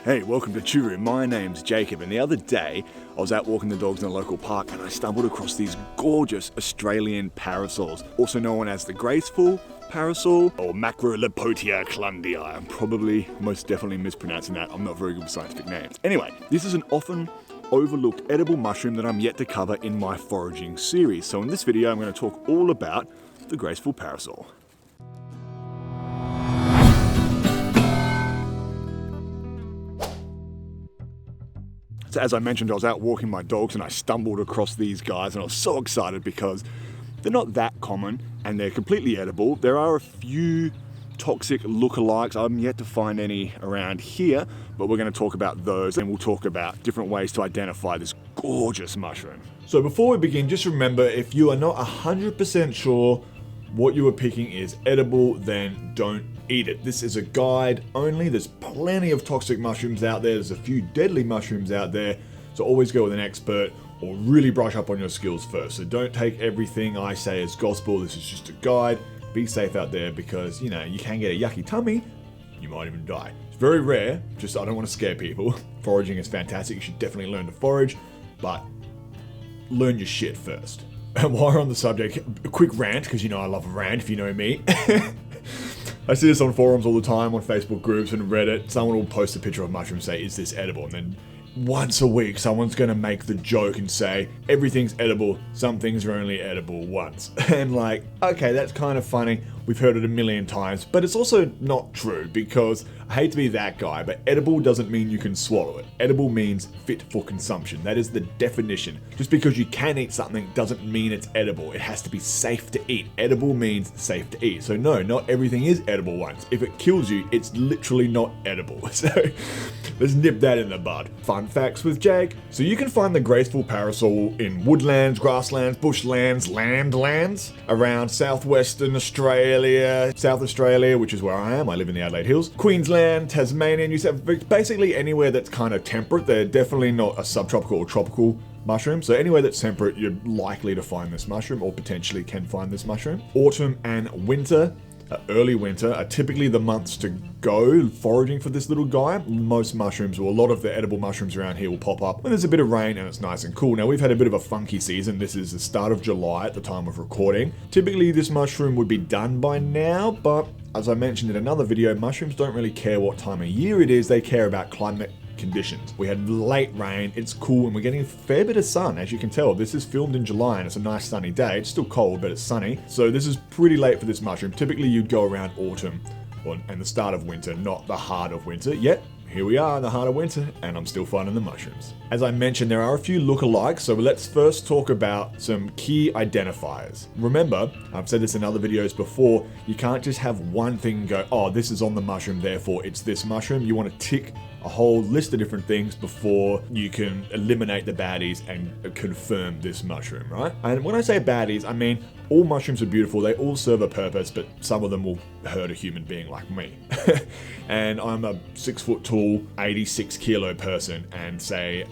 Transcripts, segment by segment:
Hey, welcome to Choo. My name's Jacob, and the other day I was out walking the dogs in a local park and I stumbled across these gorgeous Australian parasols, also known as the Graceful Parasol or Macrolepiota clelandii. I'm probably most definitely mispronouncing that. I'm not very good with scientific names. Anyway, this is an often overlooked edible mushroom that I'm yet to cover in my foraging series. So in this video, I'm going to talk all about the Graceful Parasol. So as I mentioned, I was out walking my dogs and I stumbled across these guys and I was so excited because they're not that common and they're completely edible. There are a few toxic lookalikes. I'm yet to find any around here, but we're going to talk about those and we'll talk about different ways to identify this gorgeous mushroom. So before we begin, just remember, if you are not 100% sure what you are picking is edible, then don't eat it. This is a guide only. There's plenty of toxic mushrooms out there. There's a few deadly mushrooms out there. So always go with an expert or really brush up on your skills first. So don't take everything I say as gospel. This is just a guide. Be safe out there because, you know, you can get a yucky tummy. You might even die. It's very rare. Just, I don't want to scare people. Foraging is fantastic. You should definitely learn to forage, but learn your shit first. And while we're on the subject, a quick rant, because you know I love a rant if you know me. I see this on forums all the time, on Facebook groups and Reddit. Someone will post a picture of mushroom and say, is this edible? And then once a week, someone's going to make the joke and say, everything's edible, some things are only edible once. And like, okay, that's kind of funny. We've heard it a million times, but it's also not true because I hate to be that guy, but edible doesn't mean you can swallow it. Edible means fit for consumption. That is the definition. Just because you can eat something doesn't mean it's edible. It has to be safe to eat. Edible means safe to eat. So no, not everything is edible once. If it kills you, it's literally not edible. So let's nip that in the bud. Fun facts with Jake. So you can find the Graceful Parasol in woodlands, grasslands, bushlands, landlands around southwestern Australia, South Australia, which is where I am. I live in the Adelaide Hills. Queensland, Tasmania, New South, basically anywhere that's kind of temperate. They're definitely not a subtropical or tropical mushroom. So anywhere that's temperate, you're likely to find this mushroom or potentially can find this mushroom. Autumn and winter, early winter are typically the months to go foraging for this little guy. Most mushrooms, or a lot of the edible mushrooms around here, will pop up when there's a bit of rain and it's nice and cool. Now we've had a bit of a funky season. This is the start of July at the time of recording. Typically this mushroom would be done by now, but as I mentioned in another video, mushrooms don't really care what time of year it is. They care about climate conditions. We had late rain, it's cool, and we're getting a fair bit of sun. As you can tell, this is filmed in July and it's a nice sunny day. It's still cold, but it's sunny. So this is pretty late for this mushroom. Typically you'd go around autumn and the start of winter, not the heart of winter. Yet, here we are in the heart of winter, and I'm still finding the mushrooms. As I mentioned, there are a few lookalikes, so let's first talk about some key identifiers. Remember, I've said this in other videos before, you can't just have one thing and go, oh, this is on the mushroom, therefore it's this mushroom. You want to tick a whole list of different things before you can eliminate the baddies and confirm this mushroom, right? And when I say baddies, I mean all mushrooms are beautiful, they all serve a purpose, but some of them will hurt a human being like me. And I'm a 6 foot tall, 86 kilo person, and say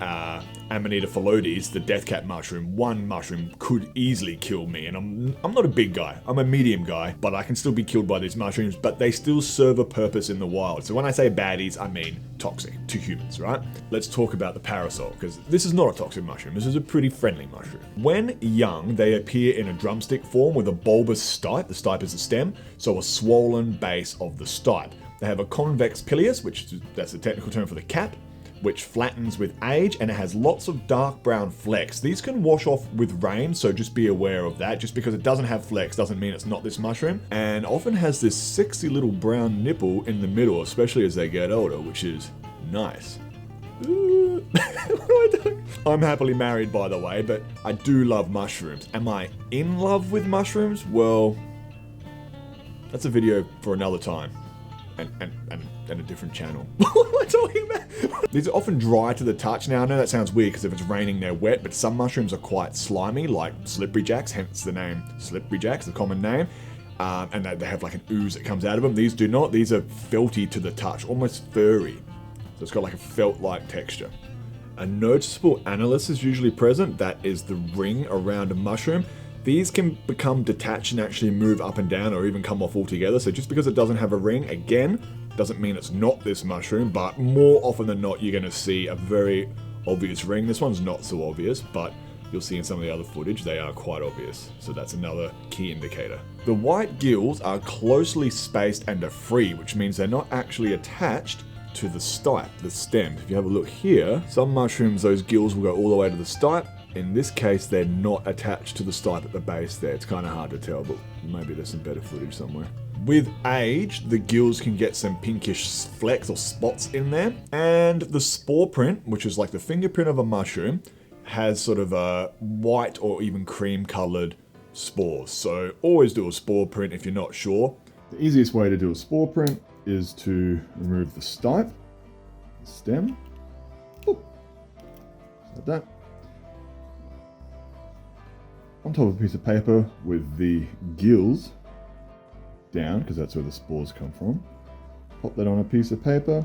Amanita phalloides, the death cap mushroom, one mushroom could easily kill me. And I'm not a big guy, I'm a medium guy, but I can still be killed by these mushrooms, but they still serve a purpose in the wild. So when I say baddies, I mean toxic to humans, right? Let's talk about the parasol, because this is not a toxic mushroom. This is a pretty friendly mushroom. When young, they appear in a drumstick form with a bulbous stipe. The stipe is the stem, so a swollen base of the stipe. They have a convex pileus, that's the technical term for the cap, which flattens with age, and it has lots of dark brown flecks. These can wash off with rain, so just be aware of that. Just because it doesn't have flecks doesn't mean it's not this mushroom. And often has this sexy little brown nipple in the middle, especially as they get older, which is nice. What am I doing? I'm happily married, by the way, but I do love mushrooms. Am I in love with mushrooms? Well, that's a video for another time. And a different channel. What am I talking about? These are often dry to the touch. Now, I know that sounds weird because if it's raining, they're wet, but some mushrooms are quite slimy, like slippery jacks, hence the name slippery jacks, the common name. And they have like an ooze that comes out of them. These do not. These are felty to the touch, almost furry. So it's got like a felt-like texture. A noticeable annulus is usually present. That is the ring around a mushroom. These can become detached and actually move up and down or even come off altogether. So just because it doesn't have a ring, again, doesn't mean it's not this mushroom, but more often than not, you're going to see a very obvious ring. This one's not so obvious, but you'll see in some of the other footage, they are quite obvious. So that's another key indicator. The white gills are closely spaced and are free, which means they're not actually attached to the stipe, the stem. If you have a look here, some mushrooms, those gills will go all the way to the stipe. In this case, they're not attached to the stipe at the base there. It's kind of hard to tell, but maybe there's some better footage somewhere. With age, the gills can get some pinkish flecks or spots in there. And the spore print, which is like the fingerprint of a mushroom, has sort of a white or even cream colored spores. So always do a spore print if you're not sure. The easiest way to do a spore print is to remove the stipe, the stem, like that. On top of a piece of paper with the gills down, because that's where the spores come from. Pop that on a piece of paper.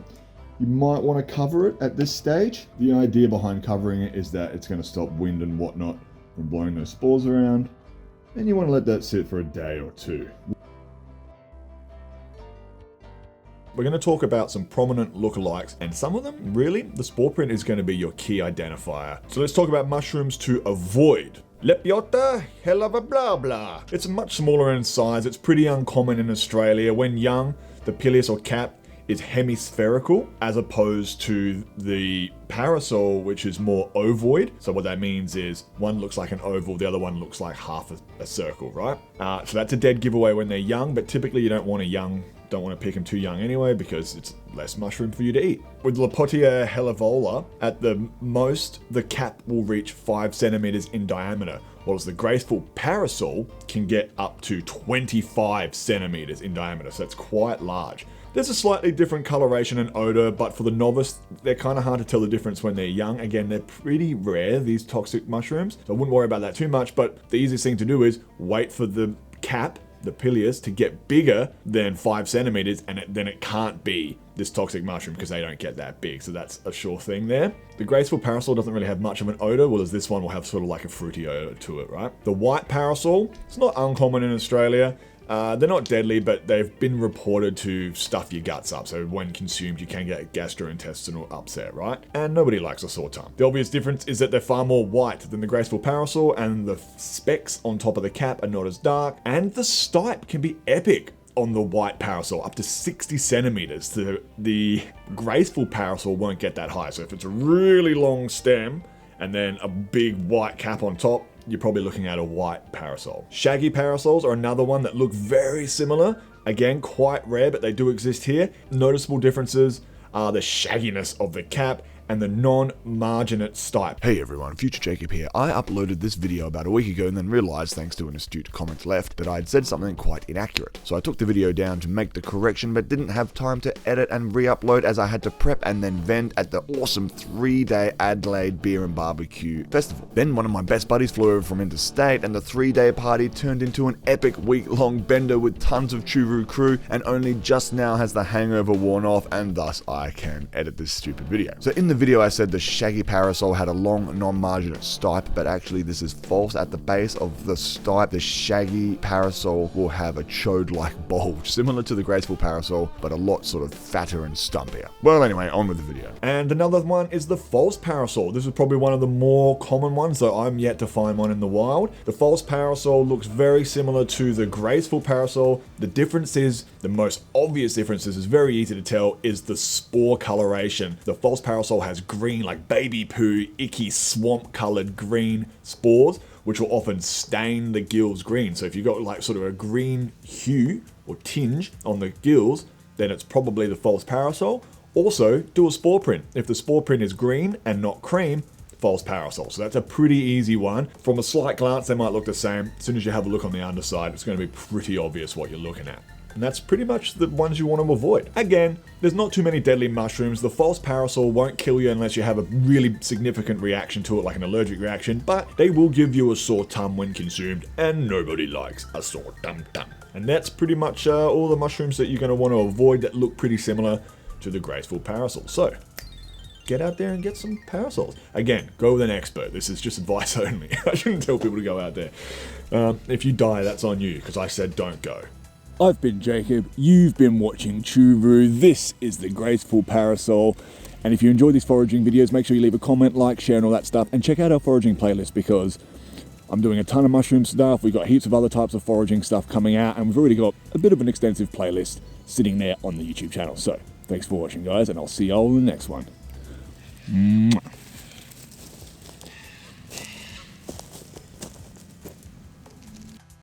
You might want to cover it at this stage. The idea behind covering it is that it's going to stop wind and whatnot from blowing those spores around. And you want to let that sit for a day or two. We're going to talk about some prominent lookalikes, and some of them, really, the spore print is going to be your key identifier. So let's talk about mushrooms to avoid. Lepiota, hell of a blah blah. It's much smaller in size. It's pretty uncommon in Australia. When young, the pileus or cap is hemispherical as opposed to the parasol, which is more ovoid. So what that means is one looks like an oval, the other one looks like half a circle, right? So that's a dead giveaway when they're young, but typically you don't want to pick them too young anyway because it's less mushroom for you to eat. With Lepiota hellevola, at the most, the cap will reach 5 centimeters in diameter, whilst the graceful parasol can get up to 25 centimeters in diameter, so that's quite large. There's a slightly different coloration and odor, but for the novice, they're kind of hard to tell the difference when they're young. Again, they're pretty rare, these toxic mushrooms, so I wouldn't worry about that too much, but the easiest thing to do is wait for the cap, the pileus, to get bigger than 5 centimeters, and then it can't be this toxic mushroom because they don't get that big, so that's a sure thing there. The graceful parasol doesn't really have much of an odor, whereas this one will have sort of like a fruity odor to it, right? The white parasol, it's not uncommon in Australia. They're not deadly, but they've been reported to stuff your guts up, so when consumed you can get gastrointestinal upset, right? And nobody likes a sore tongue. The obvious difference is that they're far more white than the graceful parasol, and the specks on top of the cap are not as dark, and the stipe can be epic on the white parasol, up to 60 centimeters. The graceful parasol won't get that high, so if it's a really long stem and then a big white cap on top, you're probably looking at a white parasol. Shaggy parasols are another one that look very similar. Again, quite rare, but they do exist here. Noticeable differences are the shagginess of the cap and the non-marginate stipe. Hey everyone, Future Jacob here. I uploaded this video about a week ago and then realized, thanks to an astute comment left, that I had said something quite inaccurate. So I took the video down to make the correction, but didn't have time to edit and re-upload as I had to prep and then vent at the awesome 3-day Adelaide Beer and Barbecue Festival. Then one of my best buddies flew over from interstate, and the 3-day party turned into an epic week-long bender with tons of Choo crew, and only just now has the hangover worn off, and thus I can edit this stupid video. So in the video I said the shaggy parasol had a long non-marginate stipe, but actually this is false. At the base of the stipe, the shaggy parasol will have a chode-like bulge, similar to the graceful parasol, but a lot sort of fatter and stumpier. Well anyway, on with the video. And another one is the false parasol. This is probably one of the more common ones, though I'm yet to find one in the wild. The false parasol looks very similar to the graceful parasol. The difference is, the most obvious difference, this is very easy to tell, is the spore coloration. The false parasol has green, like baby poo, icky swamp colored green spores, which will often stain the gills green. So if you've got like sort of a green hue or tinge on the gills, then it's probably the false parasol. Also, do a spore print. If the spore print is green and not cream, false parasol. So that's a pretty easy one. From a slight glance, they might look the same. As soon as you have a look on the underside, it's going to be pretty obvious what you're looking at. And that's pretty much the ones you want to avoid. Again, there's not too many deadly mushrooms. The false parasol won't kill you unless you have a really significant reaction to it, like an allergic reaction, but they will give you a sore tum when consumed, and nobody likes a sore tum-tum. And that's pretty much all the mushrooms that you're going to want to avoid that look pretty similar to the graceful parasol. So, get out there and get some parasols. Again, go with an expert. This is just advice only. I shouldn't tell people to go out there. If you die, that's on you, because I said don't go. I've been Jacob, you've been watching Choo. This is the Graceful Parasol. And if you enjoy these foraging videos, make sure you leave a comment, like, share and all that stuff. And check out our foraging playlist because I'm doing a ton of mushroom stuff. We've got heaps of other types of foraging stuff coming out. And we've already got a bit of an extensive playlist sitting there on the YouTube channel. So thanks for watching, guys, and I'll see you all in the next one. Mwah.